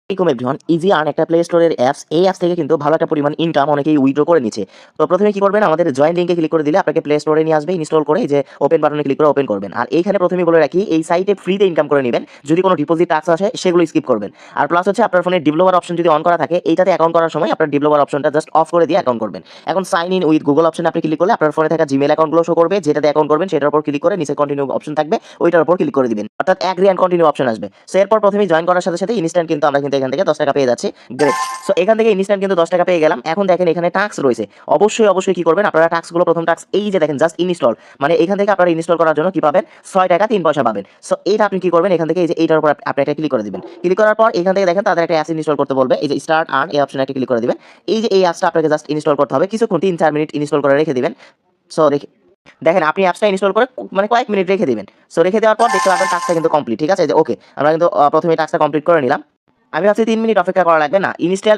এরকম everyone easy earn একটা play স্টোরের অ্যাপস। এই অ্যাপস থেকে কিন্তু ভালো একটা পরিমাণ ইনকাম অনেকেই উইথড্র করে নিচ্ছে। তো প্রথমে কি করবেন, আমাদের জয়েন লিঙ্কে ক্লিক করে দিলে আপনাকে প্লে স্টোরে নিয়ে আসবে। ইনস্টল করে এই যে ওপেন বাটনে ক্লিক করে ওপেন করবেন। আর এইখানে প্রথমেই বলে রাখি, এই সাইটে ফ্রিতে ইনকাম করে নেবেন। যদি কোনো ডিপোজিট টাস্ক আসে সেগুলো স্কিপ করবেন। আর প্লাস হচ্ছে আপনার ফোনে ডেভেলপার অপশন যদি অন করা থাকে, এইটাতে অ্যাকাউন্ট করার সময় আপনার ডেভেলপার অপশনটা জাস্ট অফ করে দিয়ে অ্যাকাউন্ট করবেন। এখন সাইন ইন উইথ গুগল অপশনে আপনি ক্লিক করলে আপনার ফোনে থাকা জিমেল অ্যাকাউন্টগুলো শো করবে। যেটাতে অ্যাকাউন্ট করবেন সেটার উপর ক্লিক করে নিচে কন্টিনিউ অপশন থাকবে, ওইটার উপর ক্লিক করে দিবেন। অর্থাৎ অ্যাগ্রি অ্যান্ড কন্টিনিউ অপশন আসবে। সো এরপর প্রথমেই জয়েন করার সাথে সাথে ইনস্ট্যান্ট কিন্তু আমরা কিন্তু এখান থেকে 10 টাকা পেয়ে যাচ্ছি। গ্রেট। সো এখান থেকে ইনস্ট্যান্ট কিন্তু 10 টাকা পেয়ে গেলাম। এখন দেখেন এখানে টাস্ক রয়েছে। অবশ্যই কি করবেন আপনারা, টাস্কগুলো প্রথম টাস্ক এই যে দেখেন জাস্ট ইনস্টল, মানে এখান থেকে আপনারা ইনস্টল করার জন্য কি পাবেন, 6 টাকা 3 পয়সা পাবেন। সো এইটা আপনি কি করবেন, এখান থেকে এই যে এইটার উপর আপনি একটা ক্লিক করে দিবেন। ক্লিক করার পর এখান থেকে দেখেন তাদের একটা অ্যাপস ইনস্টল করতে বলবে। এই যে স্টার্ট আর্ন এই অপশনে একটা ক্লিক করে দিবেন। এই যে এই অ্যাপসটা আপনাকে জাস্ট ইনস্টল করতে হবে, কিছুক্ষণ 3-4 মিনিট ইনস্টল করে রেখে দিবেন। সো দেখেন আপনি অ্যাপসটা ইনস্টল করে মানে কয়েক মিনিট রেখে দিবেন। সো রেখে দেওয়ার পর দেখতে পাবেন টাস্কটা কিন্তু কমপ্লিট। ঠিক আছে, যে ওকে আমরা কিন্তু প্রথমে টাস্কটা কমপ্লিট করে নিলাম। আমি ভাবছি 3 মিনিট অপেক্ষা করা লাগবে না।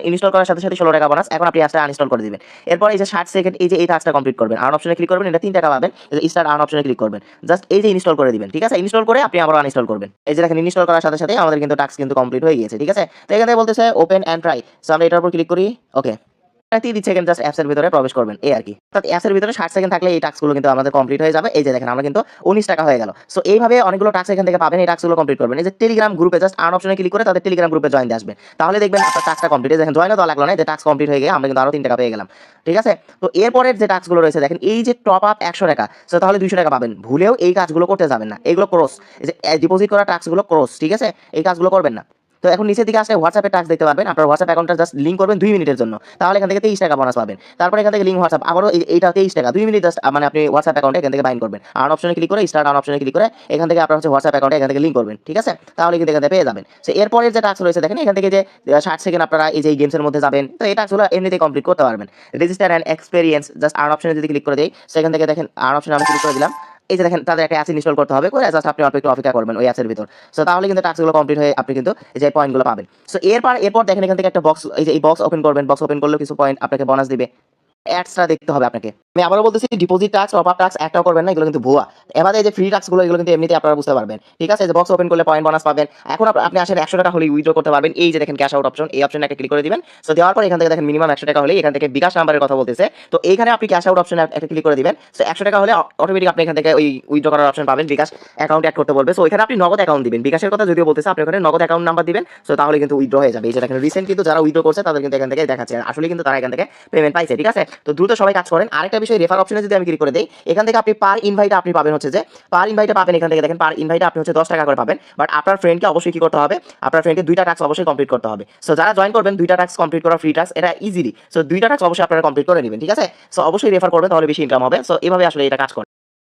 ইনস্টল করার সাথে সাথে 16 টাকা বোনাস। এখন আপনি অ্যাপসটা আনইনস্টল করে দিবেন। এরপর এই যে 60 সেকেন্ড এই যে এই টাস্কটা কমপ্লিট করবেন। আর্ন অপশনে ক্লিক করবেন, এটা 3 টাকা পাবেন। এই যে স্টার্ট আর্ন অপশনে ক্লিক করবেন। জাস্ট এই যে ইনস্টল করে দিবেন। ঠিক আছে, ইনস্টল করে আপনি আবার আনইনস্টল করবেন। এই যে দেখেন ইনস্টল করার সাথে সাথে আমাদের কিন্তু টাস্ক কিন্তু কমপ্লিট হয়ে গিয়েছে। ঠিক আছে, তো এখানে বলতেছে ওপেন এন্ড ট্রাই। সো আমরা এটার উপর ক্লিক করি। ওকে, 30 সেকেন্ড জাস্ট অ্যাপসের ভিতরে প্রবেশ করবেন, এই আর কি। অর্থাৎ অ্যাপসের ভিতরে 60 সেকেন্ড থাকলে এই টাস্কগুলো কিন্তু আমাদের কমপ্লিট হয়ে যাবে। এই যে দেখেন আমরা কিন্তু 19 টাকা হয়ে গেল। সো এইভাবে অনেকগুলো টাস্ক এখান থেকে পাবেন। এই টাস্কগুলো কমপ্লিট করবেন। এই যে টেলিগ্রাম গ্রুপে জাস্ট আর্ন অপশনে ক্লিক করে তাদের টেলিগ্রাম গ্রুপে জয়েন দিয়ে আসবেন। তাহলে দেখবেন আপনার টাস্কটা কমপ্লিট। দেখেন জয়েনও দেওয়া লাগলো না, যে টাস্ক কমপ্লিট হয়ে গিয়ে আমরা কিন্তু আরো 3 টাকা পেয়ে গেলাম। ঠিক আছে, তো এরপরের যে টাস্কগুলো রয়েছে দেখেন, এই যে টপ আপ 100 টাকা, সো তাহলে 200 টাকা পাবেন। ভুলেও এই কাজগুলো করতে যাবেন না, এগুলো ক্রস। এই যে ডিপোজিট করা টাস্কগুলো ক্রস। ঠিক আছে, এই কাজগুলো করবেন না। তো এখন নিচের দিকে আসলে হোয়াটসঅ্যাপে টাস্ক দেখতে পারবেন। আপনার হোয়াটসঅ্যাপ অ্যাকাউন্টটা জাস্ট লিঙ্ক করবেন 2 মিনিটের জন্য, তাহলে এখান থেকে 23 টাকা বোনাস পাবেন। তারপর এখান থেকে লিঙ্ক হোয়াটসঅ্যাপ আবারও এইটা 23 টাকা 2 মিনিট জাস্ট মানে আপনি হোয়াটসঅ্যাপ অ্যাকাউন্টে এখান থেকে বাইন্ড করবেন। আর্ন অপশনে ক্লিক করে স্টার্ট আর্ন অপশনে ক্লিক করে এখান থেকে আপনার হচ্ছে হোয়াটসঅ্যাপ অ্যাকাউন্টে এখান থেকে লিঙ্ক করবেন। ঠিক আছে, তাহলে কিন্তু এখান থেকে পেয়ে যাবেন। সো এরপরের যে টাস্ক রয়েছে দেখেন, এখান থেকে যে 60 সেকেন্ড আপনারা এই যে গেমসের মধ্যে যাবেন, তো এই টাস্কগুলো এমনিতেই কমপ্লিট করতে পারবেন। Register and experience just earn অপশনে যদি ক্লিক করে দেই, সেখান থেকে দেখেন আর্ন অপশনে আমি ক্লিক করে দিলাম। এই যে দেখেন তাদের একটা অ্যাপ ইনস্টল করতে হবে, করে জাস্ট আপনি অল্প একটু অপেক্ষা করবেন ওই অ্যাপসের ভিতর। সো তাহলে কিন্তু টাস্কগুলো কমপ্লিট হয়ে আপনি কিন্তু এই যে পয়েন্টগুলো পাবেন। সো এরপর দেখেন এখান থেকে একটা বক্স, এই যে এই বক্স ওপেন করবেন। বক্স ওপেন করলেও কিছু পয়েন্ট আপনাকে বোনাস দিবে। অ্যাডসটা দেখতে হবে আপনাকে। আমি আবারও বলতেছি, deposit task top up task একটাও করবেন না, এগুলো কিন্তু ভুয়া। এবারে এই যে ফ্রি টাস্কগুলো এগুলো কিন্তু এমনিতেই আপনারা বুঝতে পারবেন। ঠিক আছে, যে বক্স ওপেন করলে পয়েন্ট বোনাস পাবেন। এখন আপনি আসেন 100 টাকা হলে উইথড্র করতে পারবেন। এই যে দেখেন ক্যাশ আউট অপশন, এই অপশনে একটা ক্লিক করে দিবেন। সো দেওয়ার পর এখান থেকে দেখেন মিনিমাম 100 টাকা হলে এখান থেকে বিকাশ নাম্বারের কথা বলতেছে। তো এইখানে আপনি ক্যাশ আউট অপশনে একটা ক্লিক করে দিবেন। সো 100 টাকা হলে অটোমেটিক আপনি এখান থেকে ওই উইথড্র করার অপশন পাবেন। বিকাশ অ্যাকাউন্ট অ্যাড করতে বলবে। সো এখানে আপনি নগদ অ্যাকাউন্ট দিবেন। বিকাশের কথা যদিও বলতেছে, আপনি ওখানে নগদ অ্যাকাউন্ট নাম্বার দিবেন। সো তাহলে কিন্তু উইথড্র হয়ে যাবে। এই যে দেখেন রিসেন্ট কিন্তু যারা উইথড্র করছে তাদের কিন্তু এখান থেকে দেখাচ্ছে আসলে কিন্তু তারা এখান থেকে পেমেন্ট পাইছে। ঠিক আছে, তো দ্রুত সবাই কাজ করেন। আরেকটা বিষয়, রেফার অপশনে যদি আমি ক্লিক করে দেই, এখান থেকে আপনি পার ইনভাইট আপনি পাবেন হচ্ছে যে পার ইনভাইটে পাবেন। এখান থেকে দেখেন পার ইনভাইটে আপনি হচ্ছে 10 টাকা করে পাবেন। বাট আপনার ফ্রেন্ডকে অবশ্যই কি করতে হবে, আপনার ফ্রেন্ডকে 2টা টাস্ক অবশ্যই কমপ্লিট করতে হবে। সো যারা জয়েন করবেন 2টা টাস্ক কমপ্লিট করা ফ্রি টাস্ক, এটা ইজিলি। সো 2টা টাস্ক অবশ্যই আপনারা কমপ্লিট করে নেবেন। ঠিক আছে, সো অবশ্যই রেফার করবেন, তাহলে বেশি ইনকাম হবে। সো এভাবে আসলে এটা কাজ করে।